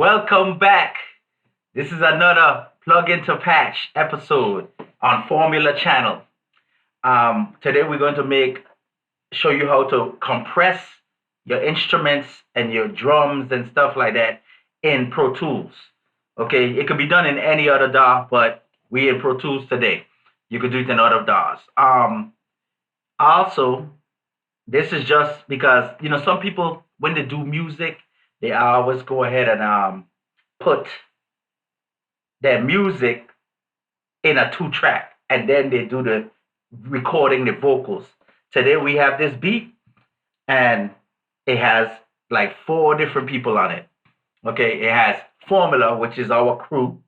Welcome back. This is another Plug into Patch episode on Formula Channel. Today we're going to show you how to compress your instruments and your drums and stuff like that in Pro Tools. Okay, it could be done in any other DAW, but we in Pro Tools today. You could do it in other DAWs. Also, this is just because, some people, when they do music, they always go ahead and put their music in a 2-track, and then they do the recording the vocals. Today we have this beat, and it has like 4 different people on it. Okay, it has Formula, which is our crew.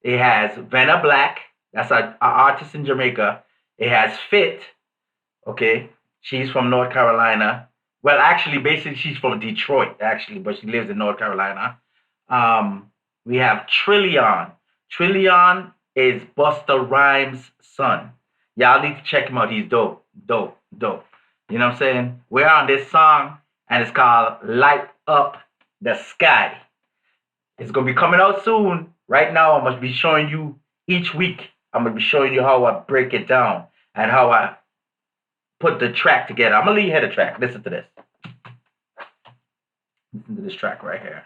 It has Venoblaq, that's an artist in Jamaica. It has Fitt, okay, she's from North Carolina. Well, actually, basically, she's from Detroit, actually, but she lives in North Carolina. We have Trillian. Trillian is Busta Rhymes' son. Y'all need to check him out. He's dope, dope, dope. You know what I'm saying? We're on this song, and it's called Light Up the Sky. It's going to be coming out soon. Right now, I'm going to be showing you each week. I'm going to be showing you how I break it down and how I put the track together. I'm going to leave you hear the track. Listen to this. Listen to this track right here.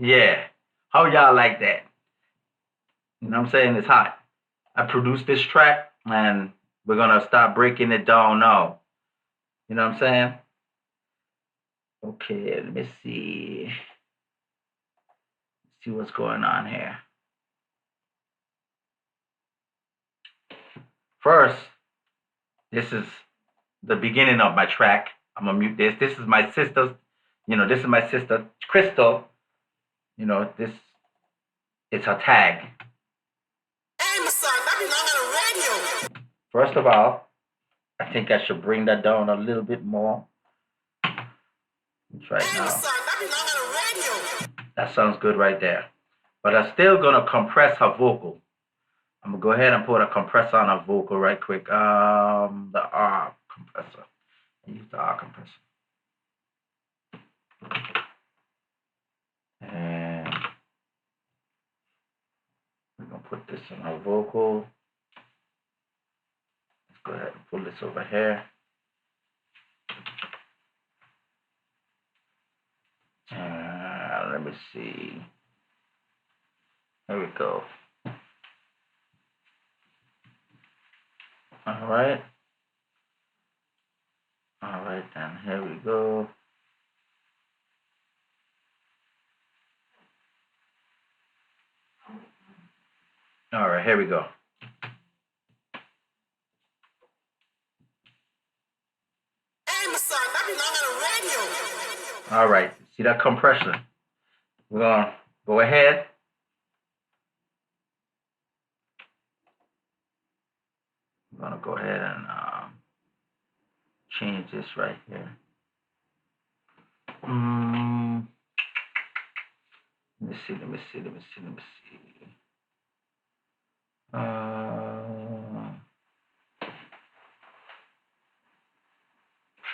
Yeah. How y'all like that? You know what I'm saying? It's hot. I produced this track, and we're going to start breaking it down now. You know what I'm saying? Okay, let me see. See what's going on here. First, this is the beginning of my track. I'm going to mute this. This is my sister's, this is my sister, Crystal. This it's her tag. Hey, my son, that belong on the radio. First of all, I think I should bring that down a little bit more. Let's right now. My son, that belong on the radio. That sounds good right there. But I'm still gonna compress her vocal. I'm gonna go ahead and put a compressor on her vocal right quick. The R compressor. Use the R compressor. And we're gonna put this on her vocal. Let's go ahead and pull this over here. Let me see. There we go. All right. All right, then. Here we go. All right, here we go. Hey, my son, that belong on the radio. All right, see that compressor? We're gonna go ahead. I'm gonna go ahead and change this right here. Let me see.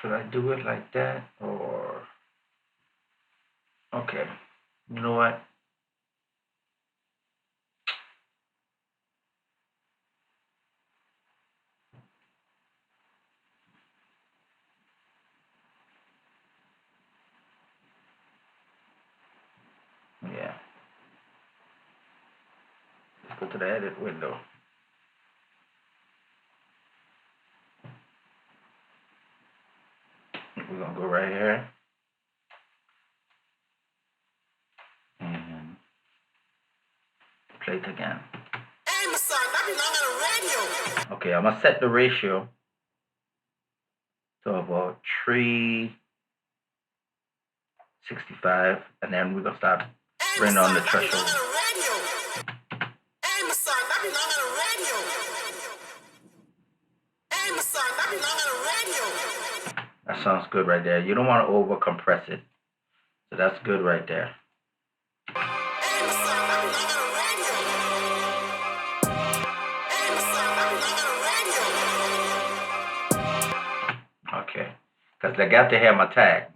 Should I do it like that or? Okay, you know what? Yeah. Let's go to the edit window. We're gonna go right here. And play it again. Okay, I'm gonna set the ratio to about 365, and then we're gonna start bringing on the threshold. That sounds good right there. You don't want to over compress it, so that's good right there. Okay, because I got to have my tag.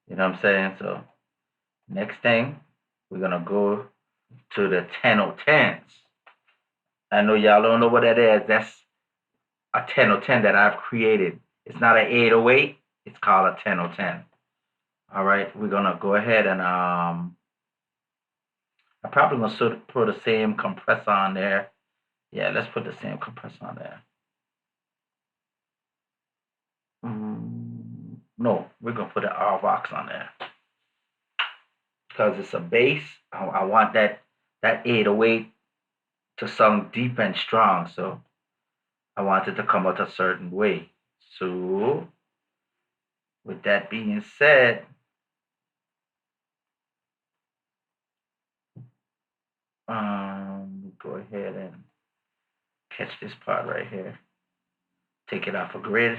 You know what I'm saying? So next thing, we're gonna go to the 10/10s. I know y'all don't know what that is. That's a 10/10 that I've created. It's not an 808. It's called a 10/10. All right, we're gonna go ahead and I'm probably gonna put the same compressor on there. Yeah, let's put the same compressor on there. No, we're gonna put an RVox on there because it's a bass. I want that 808 to sound deep and strong, so I want it to come out a certain way. So, with that being said, go ahead and catch this part right here. Take it off a grid.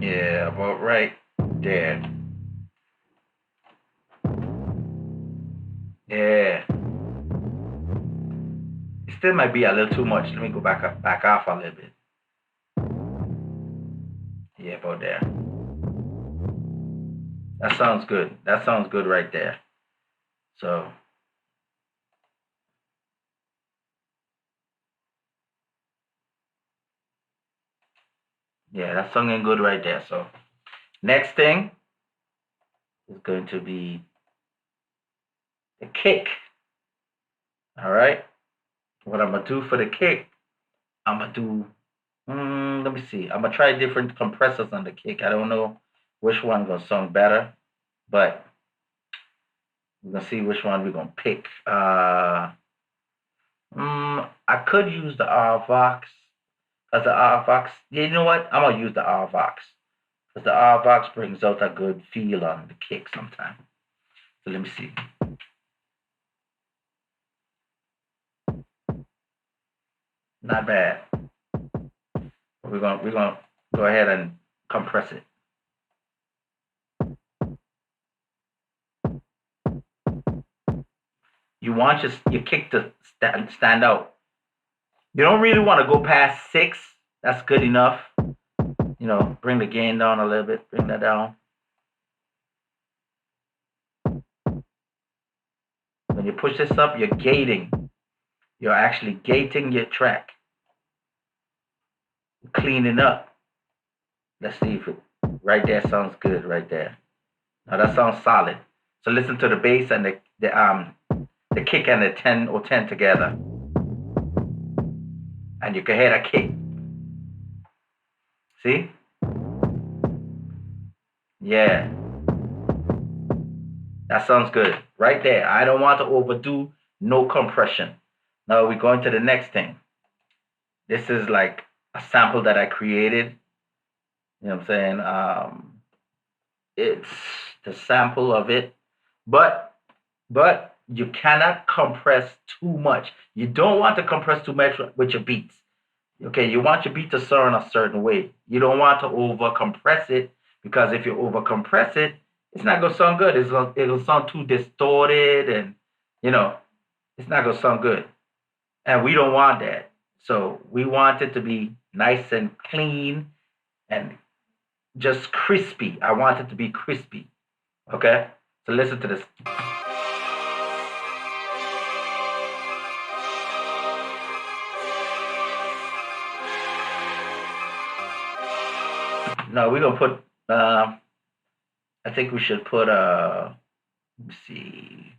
Yeah, about right there. Yeah. It still might be a little too much. Let me go back off a little bit. Yeah, about there. That sounds good. That sounds good right there. So yeah, that's sounding good right there. So next thing is going to be the kick. All right. What I'm gonna do for the kick, I'm gonna do. Let me see. I'm gonna try different compressors on the kick. I don't know which one gonna sound better, but we're gonna see which one we're gonna pick. I could use the RVox as the RVox. Yeah, you know what? I'm gonna use the RVox because the RVox brings out a good feel on the kick sometimes. So let me see. Not bad. We're gonna go ahead and compress it. You want your kick to stand out. You don't really want to go past 6. That's good enough. You know, bring the gain down a little bit. Bring that down. When you push this up, you're gating. You're actually gating your track. Cleaning up. Let's see if it right there sounds good right there. Now that sounds solid. So listen to the bass and the kick and the 10/10 together. And you can hear that kick. See? Yeah. That sounds good. Right there. I don't want to overdo no compression. Now we're going to the next thing. This is like a sample that I created. You know what I'm saying? It's the sample of it. But you cannot compress too much. You don't want to compress too much with your beats. Okay, you want your beat to sound a certain way. You don't want to over compress it because if you over compress it, it's not gonna sound good. It'll sound too distorted, and it's not gonna sound good. And we don't want that. So we want it to be nice and clean and just crispy. I want it to be crispy. Okay? So listen to this. No, we're gonna put I think we should put let me see.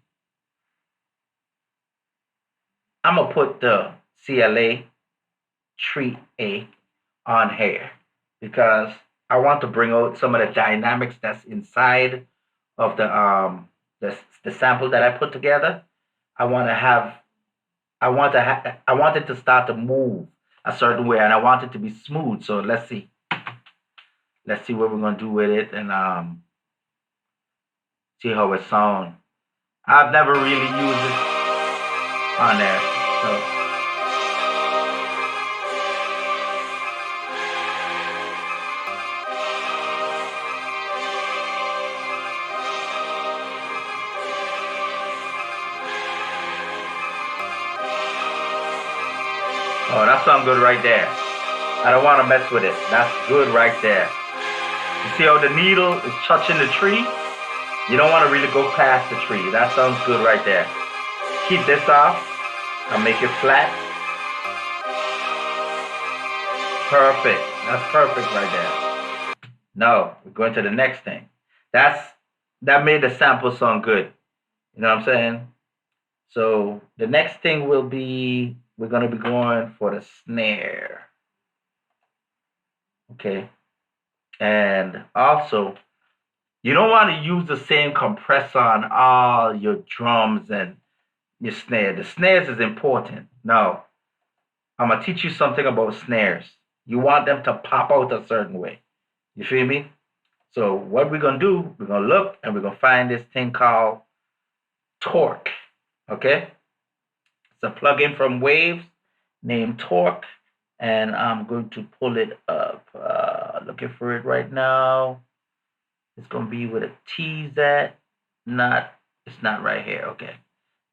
I'm gonna put the CLA Treat A on here because I want to bring out some of the dynamics that's inside of the sample that I put together. I want to have I want it to start to move a certain way, and I want it to be smooth. So let's see what we're gonna do with it, and see how it sounds. I've never really used it on there, so. Oh, that sounds good right there. I don't want to mess with it. That's good right there. You see how the needle is touching the tree? You don't want to really go past the tree. That sounds good right there. Keep this off. I'll make it flat. Perfect. That's perfect right there. Now, we're going to the next thing. That made the sample sound good. You know what I'm saying? So the next thing will be, we're going to be going for the snare. Okay. And also, you don't want to use the same compressor on all your drums and your snare. The snares is important. Now, I'm going to teach you something about snares. You want them to pop out a certain way. You feel me? So what we're going to do, we're going to look and we're going to find this thing called Torque. Okay? It's a plugin from Waves named Torque. And I'm going to pull it up. Looking for it right now. It's going to be with a T's at. It's not right here. Okay.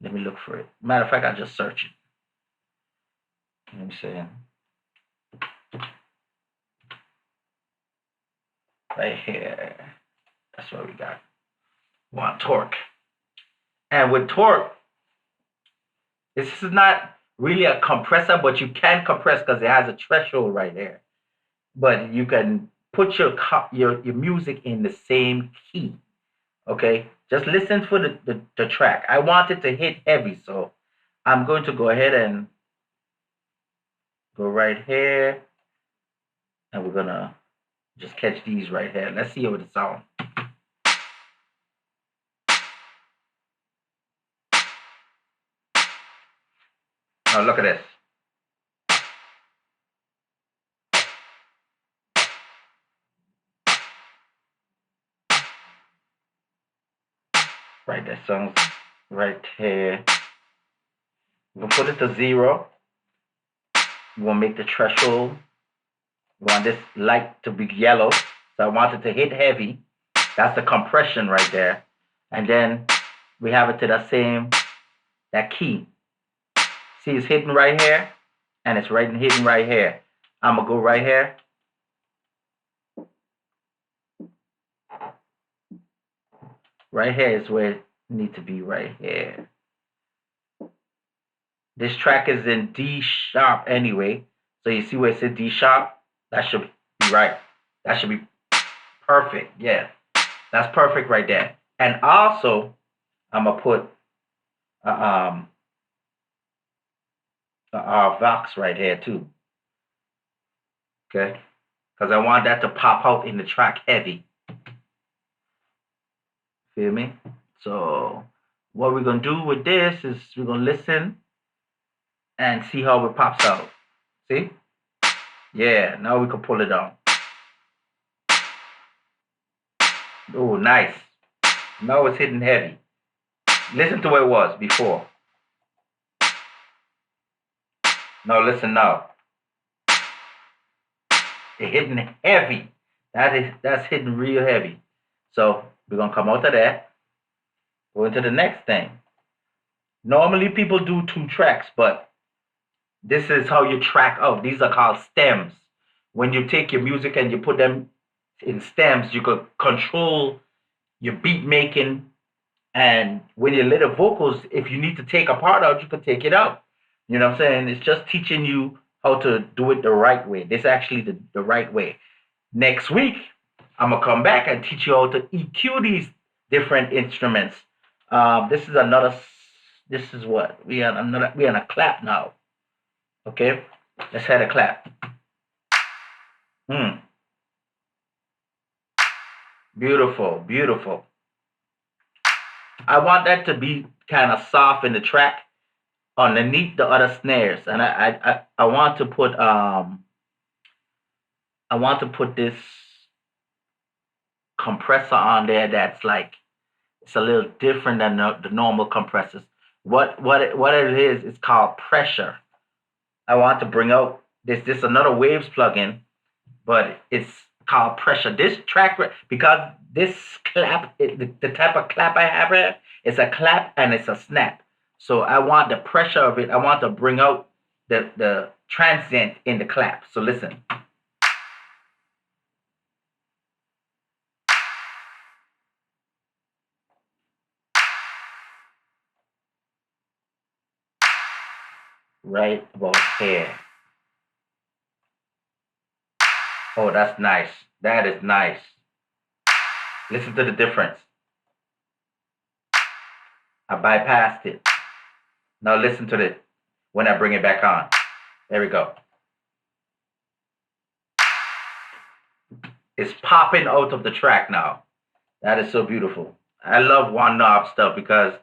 Let me look for it. Matter of fact, I'll just search it. Let me see. Right here. That's what we got. We want Torque. And with Torque, this is not really a compressor, but you can compress because it has a threshold right there. But you can put your music in the same key. Okay? Just listen for the track. I want it to hit heavy, so I'm going to go ahead and go right here. And we're going to just catch these right here. Let's see how it sounds. Now look at this. Right, that sounds right here. We're going to put it to 0. We're going to make the threshold. We want this light to be yellow. So I want it to hit heavy. That's the compression right there. And then we have it to that key. See, it's hitting right here. And it's hitting right here. I'm going to go right here. Right here is where it needs to be, right here. This track is in D sharp anyway. So you see where it says D sharp? That should be right. That should be perfect. Yeah. That's perfect right there. And also, I'm going to put a Vox right here too. Okay? Because I want that to pop out in the track heavy. Feel me? So what we're going to do with this is we're going to listen and see how it pops out. See? Yeah, now we can pull it down. Oh, nice. Now it's hitting heavy. Listen to what it was before. Now listen now. It's hitting heavy. That's hitting real heavy. So we're gonna come out of that. Go into the next thing. Normally people do 2 tracks, but this is how you track out. These are called stems. When you take your music and you put them in stems, you could control your beat making. And when you let the vocals, if you need to take a part out, you could take it out. You know what I'm saying? It's just teaching you how to do it the right way. This is actually the right way. Next week, I'm going to come back and teach you how to EQ these different instruments. This is another This is what we on a clap now. Okay, let's have a clap. Beautiful, beautiful. I want that to be kind of soft in the track underneath the other snares, and I want to put this compressor on there that's like it's a little different than the normal compressors. What it is? It's called pressure. I want to bring out this another waves plugin, but it's called pressure. This track because this clap, the type of clap I have here, it's a clap and it's a snap. So I want the pressure of it. I want to bring out the transient in the clap. So listen. Right about here. Oh, that's nice. That is nice. Listen to the difference. I bypassed it. Now listen to it when I bring it back on. There we go. It's popping out of the track now. That is so beautiful. I love one knob stuff because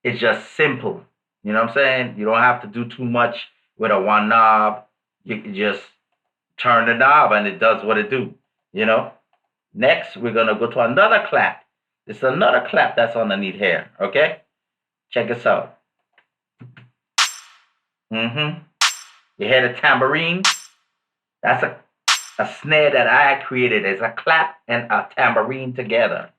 it's just simple. You know what I'm saying? You don't have to do too much with a one knob. You can just turn the knob and it does what it do. You know? Next, we're going to go to another clap. It's another clap that's underneath here. Okay? Check this out. You hear the tambourine? That's a snare that I created. It's a clap and a tambourine together.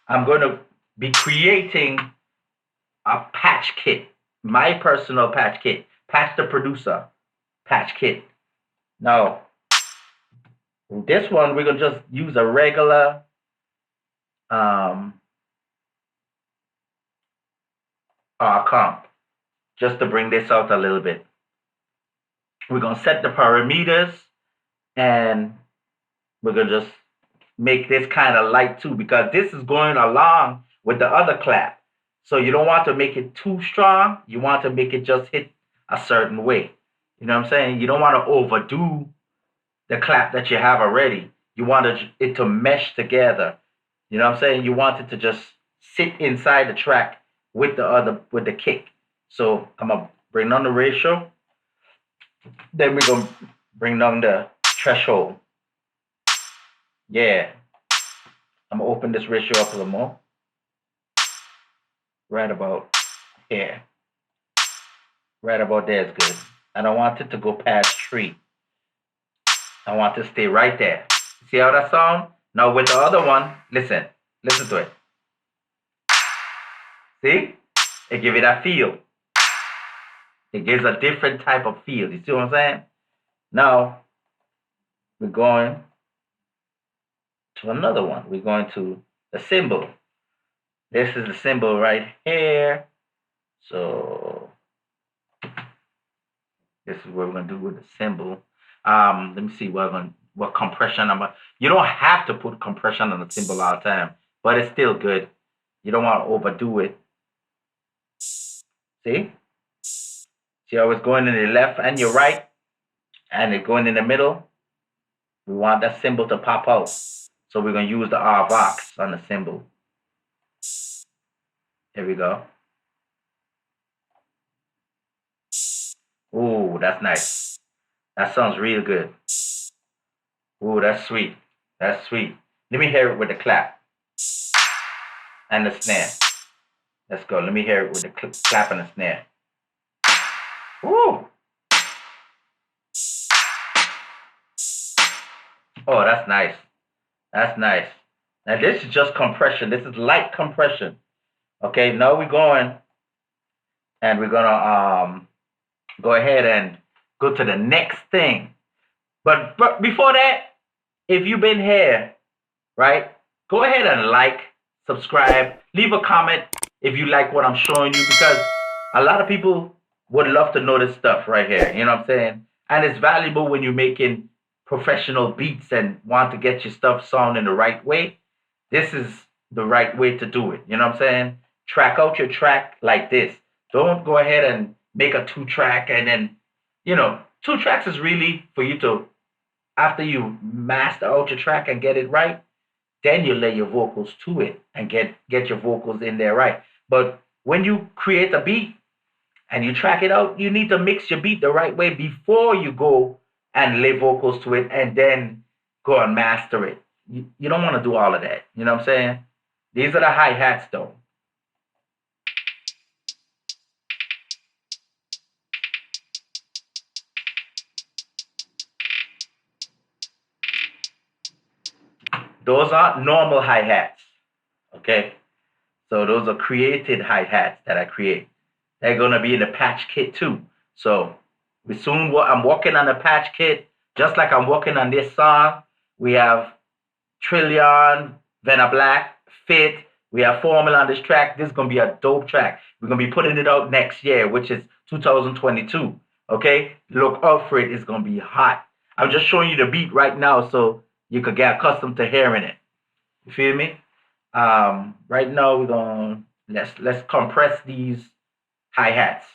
I'm going to be creating a patch kit, my personal patch kit, Patch Da Produsah patch kit. Now, this one, we're going to just use a regular comp just to bring this out a little bit. We're going to set the parameters and we're going to just make this kind of light too because this is going along with the other clap. So you don't want to make it too strong. You want to make it just hit a certain way. You know what I'm saying? You don't want to overdo the clap that you have already. You want it to mesh together. You know what I'm saying? You want it to just sit inside the track with the kick. So I'm gonna bring down the ratio. Then we're gonna bring down the threshold. Yeah. I'm gonna open this ratio up a little more. Right about here. Right about there is good. I don't want it to go past 3. I want it to stay right there. See how that sound? Now with the other one, listen to it. See? It gives it that feel. It gives a different type of feel. You see what I'm saying? Now, we're going to another one. We're going to the cymbal. This is the cymbal right here. So, this is what we're going to do with the cymbal. Let me see what compression you don't have to put compression on the cymbal all the time, but it's still good. You don't want to overdo it. See how it's going in the left and your right, and it's going in the middle. We want that cymbal to pop out, so we're going to use the R box on the cymbal. Here we go. Ooh, that's nice. That sounds real good. Ooh, that's sweet. That's sweet. Let me hear it with the clap and the snare. Let's go. Let me hear it with the clap and the snare. Ooh. Oh, that's nice. That's nice. Now, this is just compression. This is light compression. Okay, now we're going and we're going to go ahead and go to the next thing. But before that, if you've been here, right, go ahead and like, subscribe, leave a comment if you like what I'm showing you, because a lot of people would love to know this stuff right here. You know what I'm saying? And it's valuable when you're making professional beats and want to get your stuff sounding the right way. This is the right way to do it. You know what I'm saying? track out your track like this. Don't go ahead and make a 2-track and then, 2 tracks is really for you to, after you master out your track and get it right, then you lay your vocals to it and get your vocals in there right. But when you create a beat and you track it out, you need to mix your beat the right way before you go and lay vocals to it and then go and master it. You don't want to do all of that. You know what I'm saying? These are the hi-hats though. Those aren't normal hi-hats. Okay? So those are created hi-hats that I create. They're gonna be in the patch kit too. So I'm working on the patch kit, just like I'm working on this song. We have Trillian, Venoblaq, Fitt. We have Formula on this track. This is gonna be a dope track. We're gonna be putting it out next year, which is 2022. Okay, look out for it. It's gonna be hot. I'm just showing you the beat right now, so you could get accustomed to hearing it. You feel me? Right now we're gonna let's compress these hi-hats.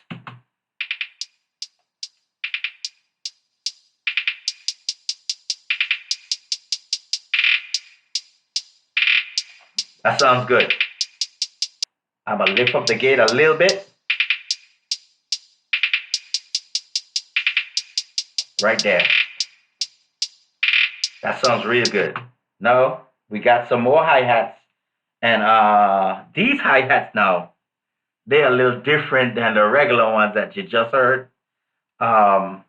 That sounds good. I'm gonna lift up the gate a little bit. Right there. That sounds really good. Now we got some more hi-hats. And these hi-hats now, they're a little different than the regular ones that you just heard. There are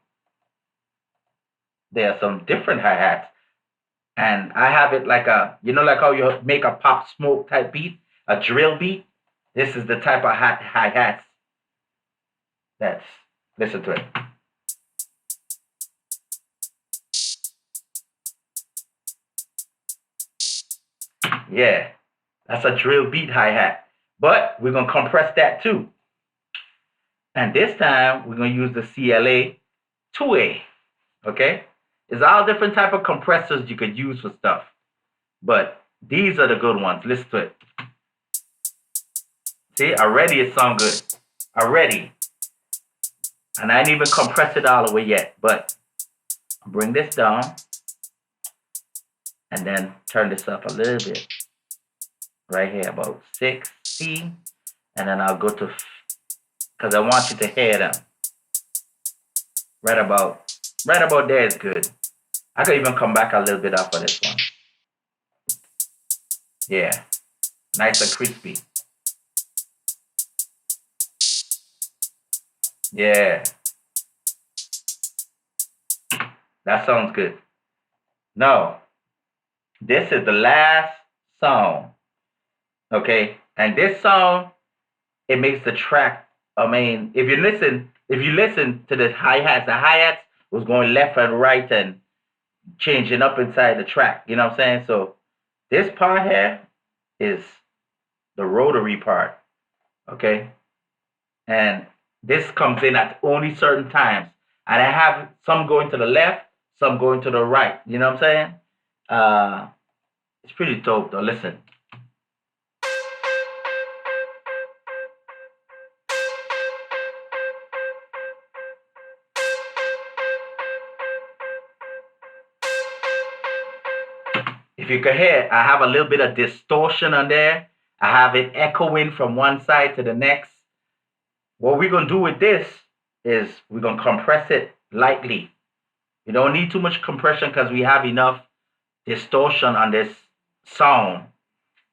some different hi-hats. And I have it like like how you make a pop smoke type beat, a drill beat. This is the type of hi-hats that's, listen to it. Yeah, that's a drill beat hi-hat. But we're going to compress that too. And this time, we're going to use the CLA 2A. Okay? There's all different type of compressors you could use for stuff. But these are the good ones. Listen to it. See, already it sounds good. Already. And I ain't even compressed it all the way yet. But bring this down. And then turn this up a little bit. Right here, about 60. And then I'll go to, because I want you to hear them. Right about there is good. I could even come back a little bit off of this one. Yeah. Nice and crispy. Yeah. That sounds good. Now, this is the last song. Okay? And this song, it makes the track, if you listen to the hi-hats was going left and right and changing up inside the track. You know what I'm saying? So this part here is the rotary part. Okay? And this comes in at only certain times. And I have some going to the left, some going to the right. You know what I'm saying? It's pretty dope though. Listen. If you can hear, I have a little bit of distortion on there. I have it echoing from one side to the next. What we're going to do with this is we're going to compress it lightly. You don't need too much compression because we have enough distortion on this sound.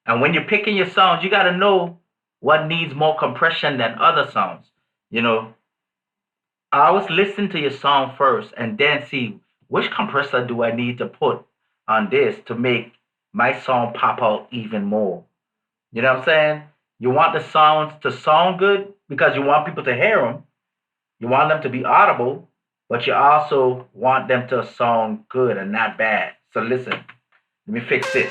And when you're picking your sounds, you got to know what needs more compression than other sounds. I always listen to your song first and then see which compressor do I need to put on this to make my song pop out even more. You know what I'm saying? You want the sounds to sound good because you want people to hear them. You want them to be audible, but you also want them to sound good and not bad. So listen, let me fix this.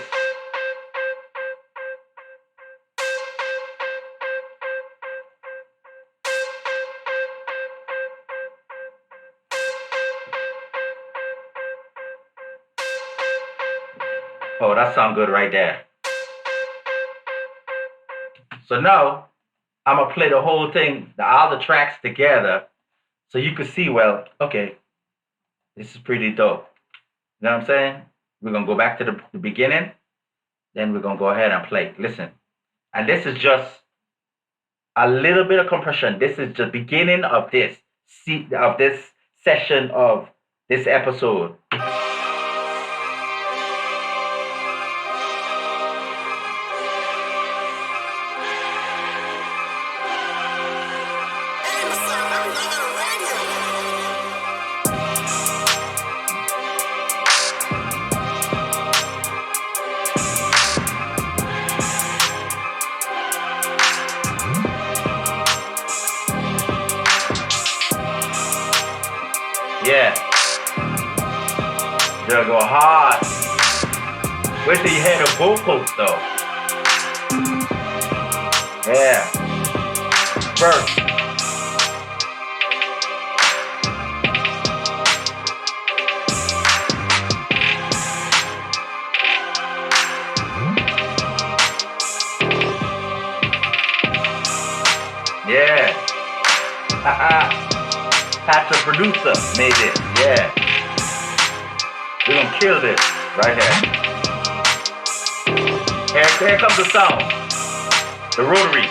Oh, that sounds good right there. So now I'm gonna play the whole thing, all the tracks together, so you can see. Well, okay, this is pretty dope. You know what I'm saying? We're gonna go back to the beginning, then we're gonna go ahead and play. Listen, and this is just a little bit of compression. This is the beginning of this session of this episode. Hey, my son, I belong on the radio. Yeah. They'll go hard. Wait till you hear the vocals though. Yeah. First. Yeah. Patch Da Produsah made it. Yeah. We're gonna kill this right here. Here comes the sound. The rotary.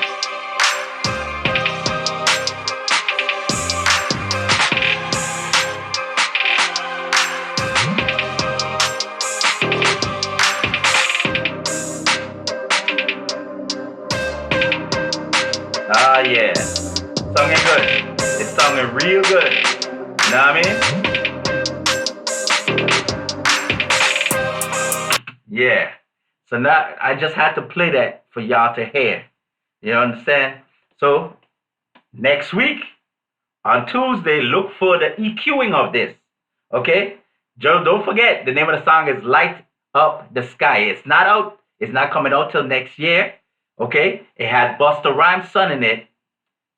Ah, yeah. Songing good. It's songing real good. You know what I mean? Yeah. So now I just had to play that for y'all to hear. You understand? So next week on Tuesday, look for the EQing of this. Okay? Joe, don't forget the name of the song is Light Up the Sky. It's not out. It's not coming out till next year. Okay? It has Busta Rhymes' son in it.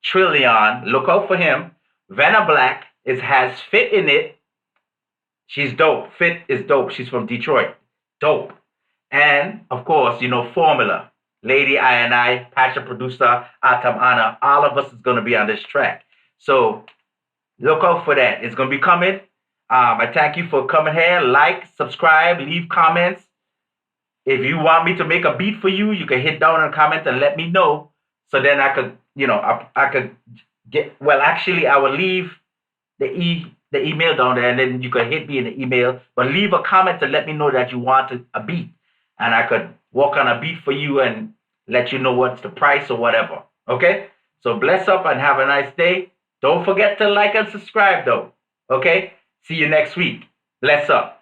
Trillian, look out for him. Venoblaq has Fitt in it. She's dope. Fitt is dope. She's from Detroit. Dope. And of course, Formula. Lady I, Patch Da Produsah, Atam Anna, all of us is gonna be on this track. So look out for that. It's gonna be coming. I thank you for coming here. Like, subscribe, leave comments. If you want me to make a beat for you, you can hit down in the comments and let me know. So then I could, I could get. Well, actually, I will leave the email down there, and then you can hit me in the email. But leave a comment to let me know that you want a beat, and I could work on a beat for you and let you know what's the price or whatever. Okay? So bless up and have a nice day. Don't forget to like and subscribe, though. Okay? See you next week. Bless up.